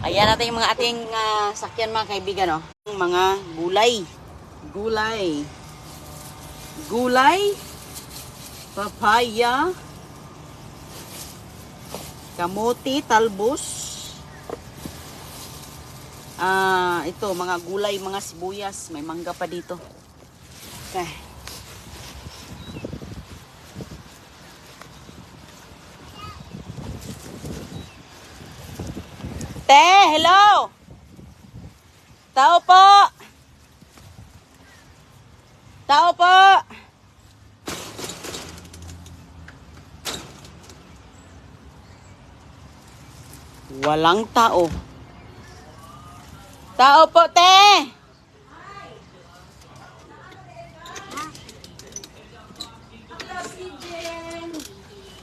Ayan natin yung mga ating sakyan mga kaibigan, oh. Mga gulay. Gulay. Gulay. Papaya. Kamote, talbos. Ito, mga gulay, mga sibuyas. May mangga pa dito. Okay. Te, hello! Tao po! Tao po! Walang tao. Tao po, te!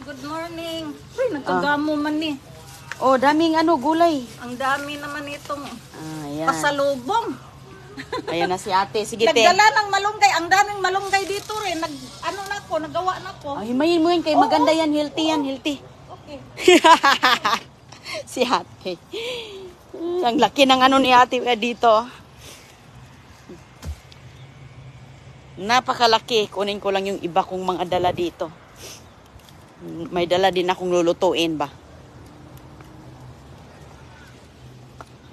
Good morning. Uy, nagkagamo man ni. Oh, daming gulay. Ang dami naman itong Ayan. pasalubong. Ayan na si ate. Sige, te. Nagdala ng malunggay. Ang daming malunggay dito rin. Nagawa na ko. Ay, himayin mo yan. Kay maganda yan. Healthy yan. Healthy. Okay. Si ate. Ang laki ng ni ate dito. Napakalaki. Kunin ko lang yung iba kong mga dala dito. May dala din akong lulutuin ba?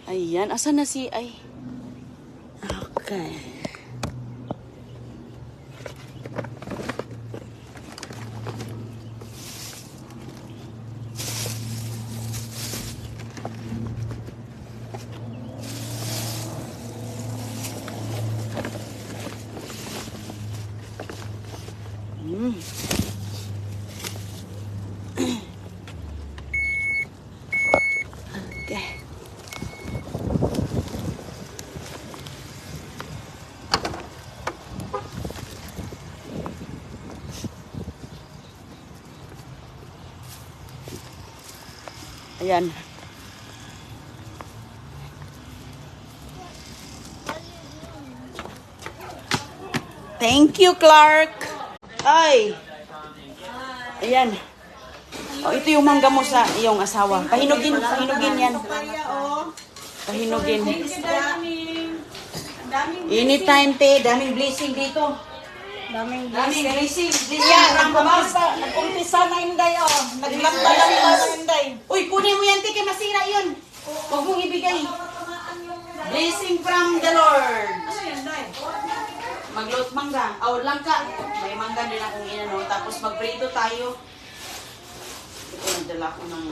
Ayan. Asan na si... Ay. Okay. Okay. Ayan. Thank you, Clark. Ay. Ayan. Oh, ito yung mangga mo sa iyong asawa. Pahinugin yan. Pahinugin. Anytime, te. Daming blessing dito. Daming Blessing. Yan, nag-umpisa na Inday, oh. Naglampa-lampa na Inday. Uy, kunin mo yan, te. Kaya masira yun. Huwag mong ibigay. Blessing from the Lord. Ano yan, Day? Magluto mangga. Langka. May mangga din akong inano. Tapos magprito tayo. Ito, nagdala ko ng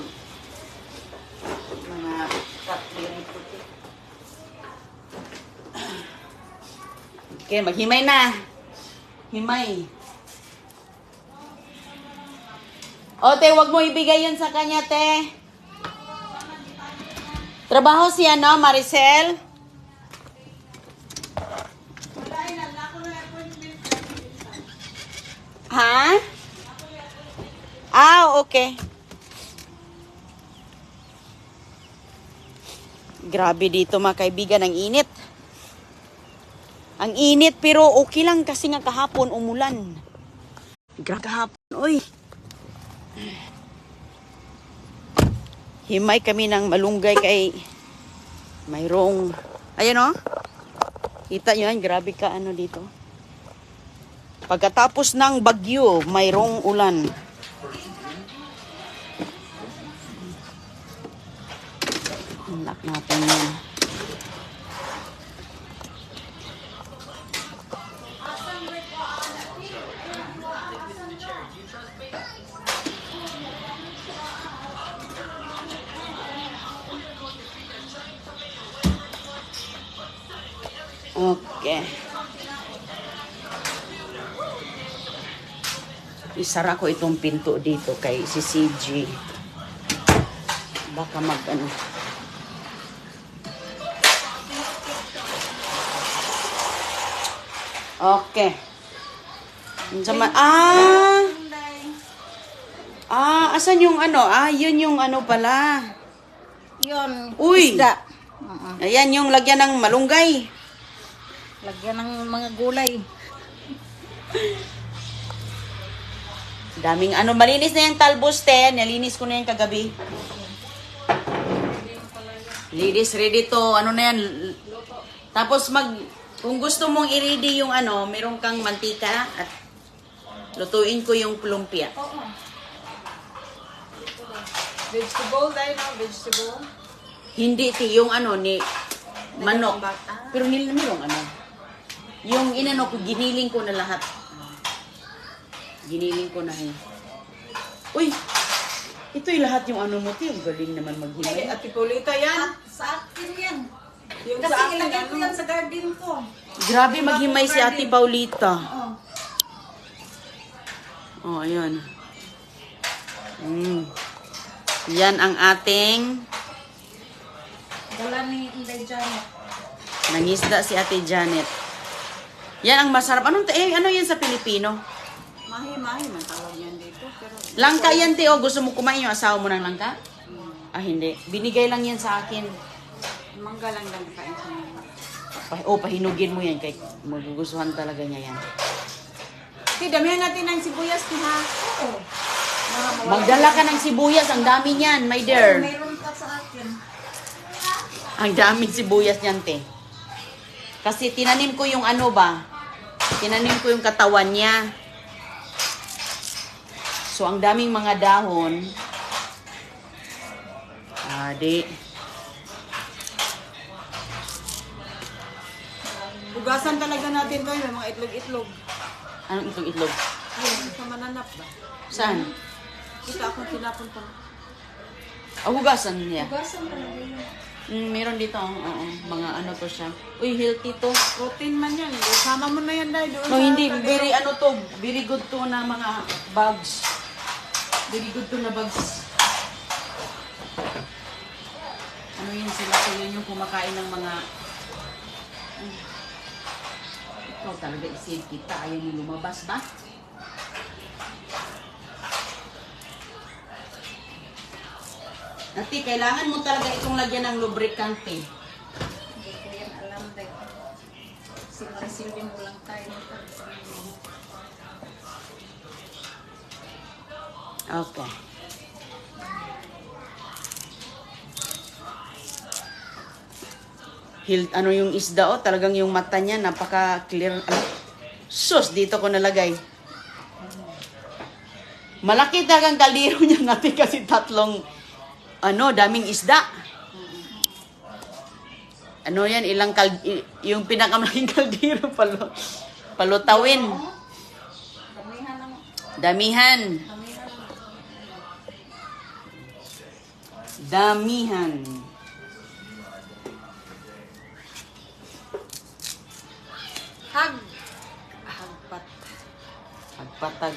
mga cutlery puti. Okay, maghimay na. Himay. O, te, wag mo ibigay yun sa kanya, te. Trabaho siya, no, Maricel? Ha? Okay. Grabe dito mga kaibigan, ang init. Ang init pero okay lang kasi nga kahapon umulan. Grabe kahapon, oy. Himay kami ng malunggay kay mayroong, ayan o. Kita nyo yan, grabe ka dito. Pagkatapos ng bagyo, mayroong ulan. Lock natin yan. Okay. Isara ko itong pinto dito kay si CG. Baka Okay. Asan yung yun yung pala. Yun, Uy! isda. Ayan yung lagyan ng malunggay. Lagyan ng mga gulay. Daming malinis na yung talbos, te. Nalinis ko na yung kagabi. Ladies, ready to, ano na yan. Tapos kung gusto mong i-ready yung ano, meron kang mantika at lutuin ko yung lumpia. Oo. Vegetable tayo na, vegetable. Hindi, yung ano, ni manok. Pero merong ano. Yung inano ko, giniling ko na lahat. Giniling ko na eh. Uy! Ito yung lahat yung ano mo, Tiyo. Galing naman maghimay. Ate Paulita yan. Sa akin yan. Yung kasi sa akin, ilagay ko yan sa garden ko. Grabe maghimay si Ate Paulita. Oo. Oh, ayun. Yan ang ating Dala ni Inday Janet. nangisda si Ate Janet. Yan ang masarap. Ano yan sa Pilipino? Mahi-mahi man tawag yan dito. Pero Langka yan, Teo. Gusto mo kumain yung asawa mo ng langka? Ah, hindi. Binigay lang yan sa akin. mangga lang kain sa mga. Pahinugin mo yan. Kay magugustuhan talaga niya yan. Damihan natin ng sibuyas, ha? Oo. Magdala ka ng sibuyas. Ang dami niyan, my dear. Meron pa sa akin. Ang daming sibuyas niyan, te. Kasi tinanim ko yung ano ba? Tinanim ko yung katawan niya. So, ang daming mga dahon. Di. Ugasan talaga natin to, may mga itlog-itlog. Anong itong itlog? Ayun, sa mananap ba? Saan? Kita akong tinapon pa. Hugasan niya. Ugasan talaga yun. Meron dito. Oo. Mga ano to siya. Uy, healthy to. Protein man yan. Sama mo na yan dahil doon No, sa hindi. tabi- Very ano to. Very good to na mga bugs. Very good to na bugs. Ano yun sila? So yun yung kumakain ng mga... Ikaw talaga isave kita. Ayaw mo lumabas ba? Ate, kailangan mo talaga itong lagyan ng lubricante. Hindi ko yan alam dahil silbi mo lang tayo. Okay. Ano yung isda, talagang yung mata niya, napaka-clear. Sus, dito ko nalagay. Malaki talagang kaldero niya natin kasi tatlong, daming isda. Ano yan, yung pinakamalaking kaldero, palutawin. Damihan ng... Damihan. Damihan ng... Damihan. Hagpat. Pagpatag.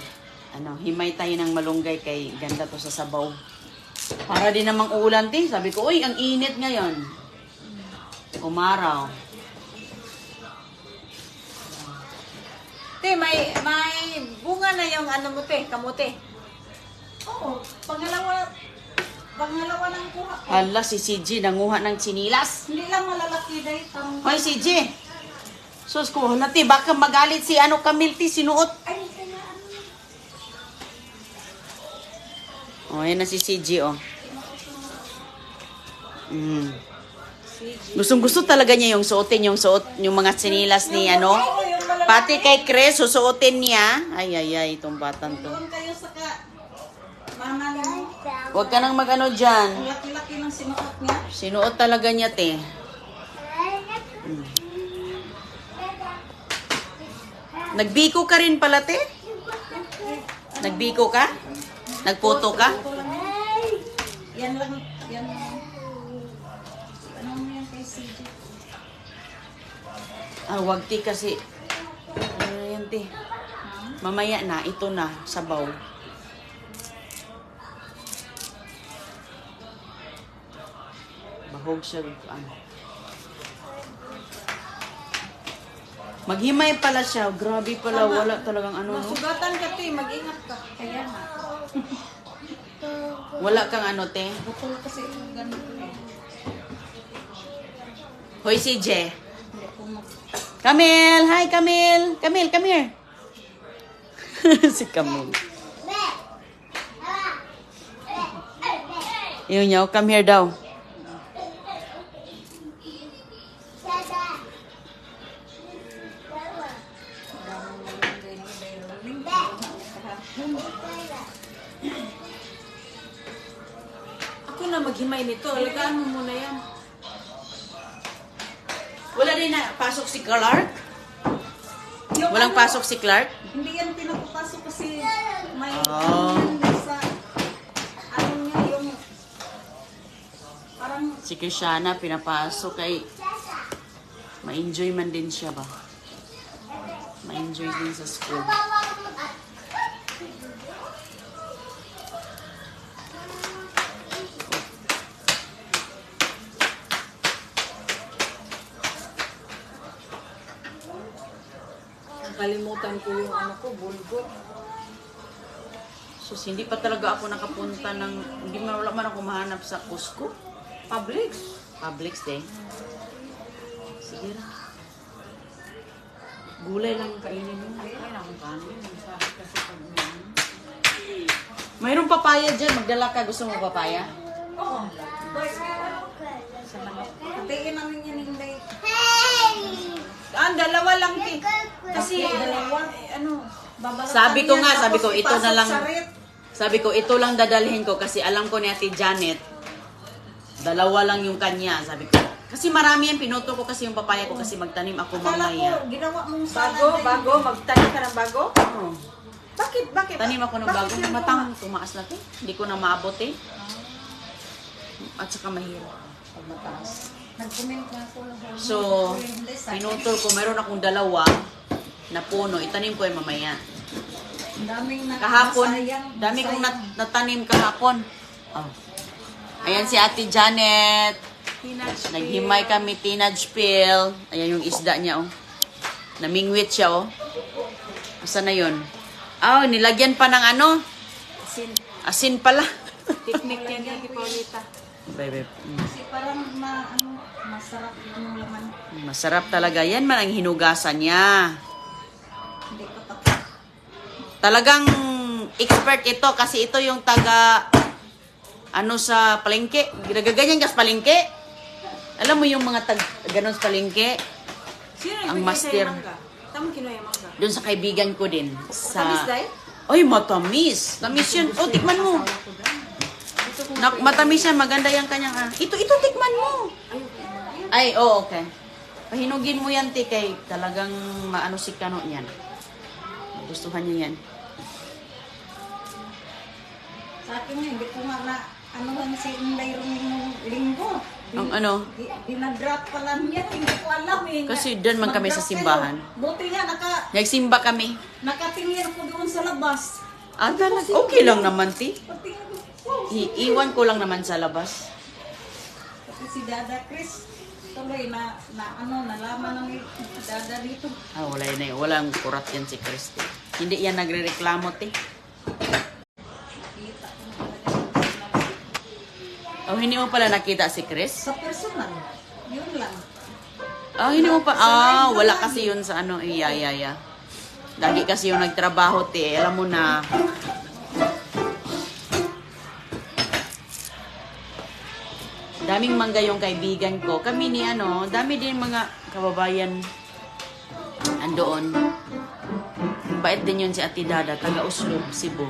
Himay tayo ng malunggay kay ganda to sa sabaw. Para din namang uulan, te. Sabi ko, uy, ang init ngayon. Umaraw. Te, may bunga na yung ano mo, te, kamote. Oo, pangalawa ng kuha ko. Hala, si CJ nanguha ng sinilas. Hindi lang malalaki dahil Hoy, CJ. Sus ko, hala, te, baka magalit si Camille, te, sinuot. Ay, kaya ano. Yan na si CJ, Gustong-gusto talaga niya yung suotin, yung mga sinilas ni Pati kay Chris, susuotin niya. Ay, itong batang to. Doon kayo sa mama mo. Huwag ka nang mag-ano dyan. Ang laki-laki ng sinuot niya. Sinuot talaga niya, te. Nagbiko ka rin pala, te? Nagbiko ka? Nagpoto ka? Yan lang. Ano mo yan kay CJ? Wag, te, kasi... Ano yan, te? Mamaya na, ito na, sabaw. Bahog siya. Maghimay pala siya. Grabe pala. Wala talagang no? Masugatan ka, te. Mag-ingat ka. Kaya nga. Wala kang te? Bukol kasi ganito eh. Hoy, CJ. Hindi ko Camille! Hi, Camille! Camille, come here. Si Camille. Yun niya, come here daw. maghimay nito. Alagaan mo muna yan. Wala din na pasok si Clark? Yung Walang ano, pasok si Clark? Hindi yan pinapapasok kasi may Oh. sa ano niya yung parang Si Krishana pinapasok kay ma-enjoy man din siya ba? Ma-enjoy din sa school. Nakalimutan ko yung ano ko, bulgo. So, hindi pa talaga ako nakapunta ng, hindi man wala man ako mahanap sa Cusco. Publix. Publix day. Sige na. Gulay lang kainin mo. Kaya akong kanin. Sabi kasi pag Mayroong papaya dyan. Magdala ka. Gusto mo papaya? oo. Sa manok. Hatiin namin yan hindi. dalawa lang eh. Kasi, Dalawa. ano, Babalatan Sabi ko yan, nga, tapos sabi ko, ito na ipasok lang. sa rep. Sabi ko, ito lang dadalhin ko kasi alam ko ni Ate Janet, dalawa lang yung kanya. Sabi ko, kasi marami yan. Pinuto ko kasi yung papaya ko kasi magtanim ako Akala ko, mamaya. ginawa mong salad. bago, magtanim ka ng bago? Oh. Bakit? Tanim ako ng bago. yun Matang, tumaas na to. Hindi ko na maabot eh. At saka mahirap. Pag mataas. Nag-comment nga ako. So, pinutol ko. Meron akong dalawa na puno. Itanim ko yung mamaya. Ang daming na Kahapon, nasayang, dami kong nasayang. natanim kahapon. Oh. Ayan si Ate Janet. Naghimay kami teenage peel. Ayan yung isda niya, oh. Namingwit siya, oh. Asa na yun? Oh, nilagyan pa ng ano? Asin. Asin pala. Technique yan ni Paulita. Bebe. Kasi parang masarap yung laman. Masarap talaga. Yan man ang hinugasan niya. Hindi ko tapos. Talagang expert ito kasi ito yung taga ano sa palengke. Ginagaganyan ka sa palengke. Alam mo yung mga ganon sa palengke? Sino Ang nagbigay master. sa'yo mangga? Tama kinuha yung mangga. Doon sa kaibigan ko din. Matamis Sa... dahil? Ay, matamis. Tamis yun. Oh, tikman mo. Matamis yan. Maganda yung kanyang... Ito, tikman mo. Ay, oh, okay. Pahinugin mo yan, ti, kay talagang maano si Kano niyan. Gustuhan niya yan. Sa akin nga, hindi ko nga na ano lang si Inday yung linggo. Ang ano? Dinadrop pa lang yan, hindi ko alam eh. Kasi doon man kami sa Mag-drop simbahan. kayo. Buti nga, Nagsimba kami. nakatingin ako doon sa labas. Talaga. Okay lang naman, ti. Patingin ko, Iiwan ko lang naman sa labas. kasi si Dada Chris, tuloy nalaman ng Dada dito. Wala na yun. Walang kurat yan si Christy. Hindi yan nagre-reklamo, ti. Nakita ko na talaga. Oh, hindi mo pala nakita si Chris? Sa personal, yun lang. Hindi mo pa. Wala kasi yun sa ano. Iya. Lagi kasi yung nagtrabaho, ti. Alam mo na. Daming mangga yung kaibigan ko. Kami ni dami din mga kababayan andoon. Bait din yun si Ate Dada, taga Oslo, Cebu.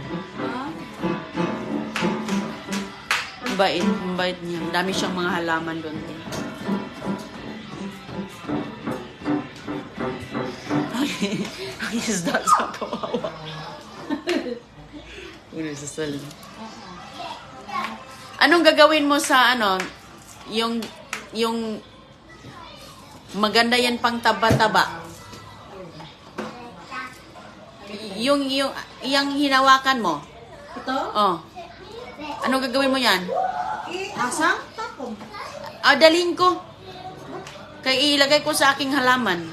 Bait niya. Dami siyang mga halaman doon. Ang isda sa kawawa. Ulo sa sal. Anong gagawin mo sa yung maganda yan pang taba-taba? Yung hinawakan mo? Ito? Oh. Anong gagawin mo yan? Asang? Tapong. Dalhin ko. Kaya ilagay ko sa aking halaman.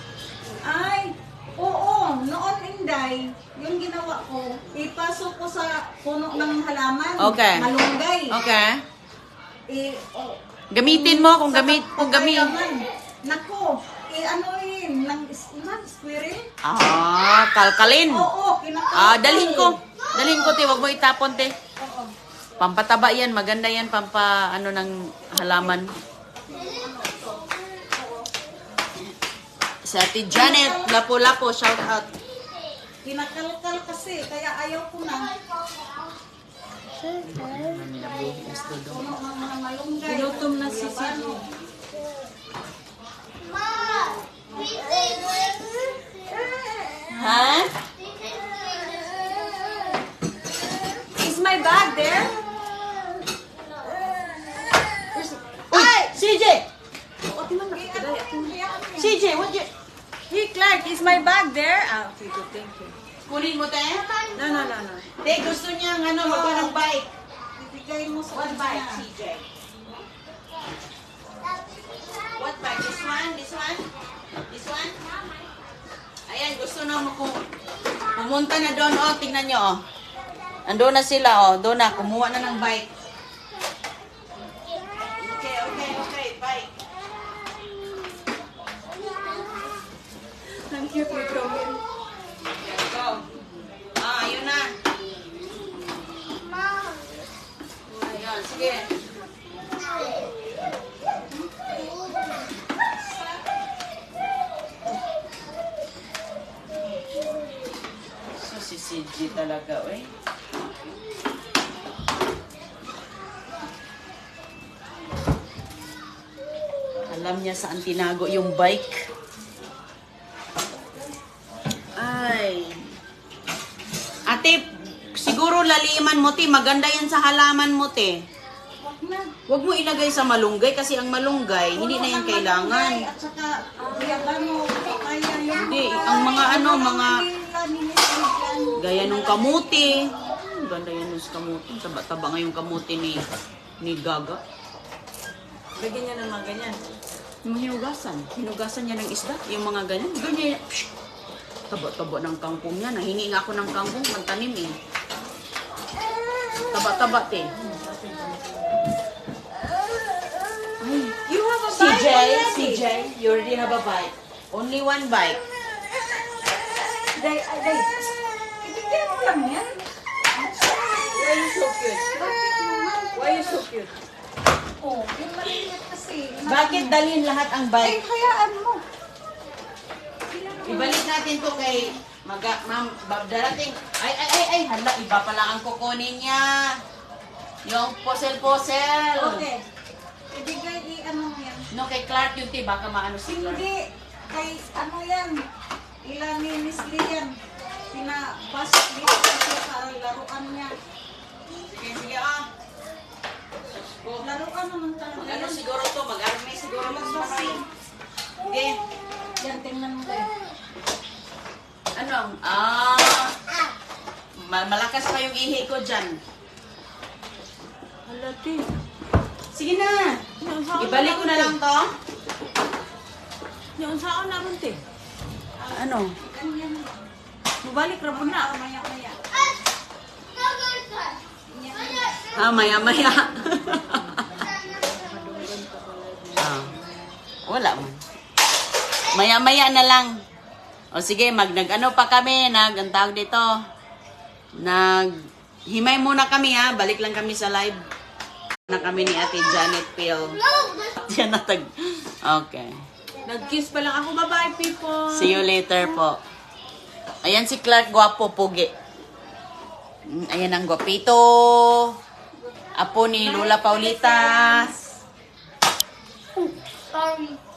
Ay, oo. Noon, Inday, yung ginawa ko, ipasok ko sa puno ng halaman. Okay. Malunggay. Okay. Gamitin mo kung gamit. Nako, ng squirrel. Kalkalin. Oo, kinakal. Dalhin ko. Dalhin ko, te. Huwag mo itapon, te. Oo. Pampataba yan. Maganda yan. Ng halaman. Sa Ate Janet. Lapo-lapo. Shout out. Kinakalkal kasi, kaya ayaw ko na. Puno ng mga malunggay. Ginutom na si CJ. Ha? Is my bag there? Uy! CJ! Okay man. CJ, what you... Hey Clark, is my bag there? Ah, okay, good, thank you. Kunin mo, te? No. Te, gusto niya magpa ng bike. Ibigay mo sa What bike, kanya. CJ? What bike? This one? This one? This one? Ayan, gusto na mo pumunta na doon, oh. Tingnan nyo, oh. Andun na sila, oh. Doon na, kumuha na ng bike. Okay, bike. Thank you, Kuya Crowell. Go. Ah, ayun na. Ayun, sige. So, si CG talaga, eh. Alam niya saan tinago yung bike. Ay. Ate, siguro laliman mo, te. Maganda yan sa halaman mo, te. Wag na. Huwag mo ilagay sa malunggay kasi ang malunggay, hindi na yan kailangan. At saka, yabano, kaya yung... Hindi, ang mga mga gaya nung kamuti. Ganda yan nung kamuti. Taba-taba nga yung kamuti ni Gaga. Lagyan niya ng mga ganyan. Yung hinugasan. Hinugasan niya ng isda. Yung mga ganyan. Ganyan. Taba-taba ng kangkong niya. Nahingi nga ako ng kangkong. Magtanim eh. Taba-taba, te. You have a bag already. CJ, you already have a bite. Only one bite. Day. Ibigay mo lang yan. Why are you so cute? Why are you so cute? Oh, yung maliit kasi. Bakit dalhin lahat ang Ay, bite? hayaan mo. Ibalik natin to kay ma'am, darating. Ay, hala, iba pala ang kukunin niya. Yung posel-posel. Okay. Ibigay, ano mo yan. No, kay Clark yun, te, baka maano si Clark. Hindi. Kay, ano yan. Ilan ni Miss Lee yan. Pinapasok dito kasi sa laruan niya. Sige, ah. Laruan naman talaga Mag-ano yan. siguro to, mag-army siguro magbasay. Sige. Yan, tingnan mo kayo. Ano? Malakas pa yung ihi ko dyan. Halati. Sige na. Ibalik ko na lang to. Yung saan na ron, te? Ano? Ganyan. Mabalik ra po na. Maya-maya. Maya-maya. Wala man. Maya-maya na lang. O sige, nag-ano pa kami, ang tawag dito. Himay muna kami ha, balik lang kami sa live. Na kami ni Ate Janet Pil. Yan na Okay. Nag-kiss pa lang ako. Bye-bye, people. See you later po. Ayan si Clark, gwapo, pugi. Ayan ang gwapito. Apo ni Lola Paulita. Sorry.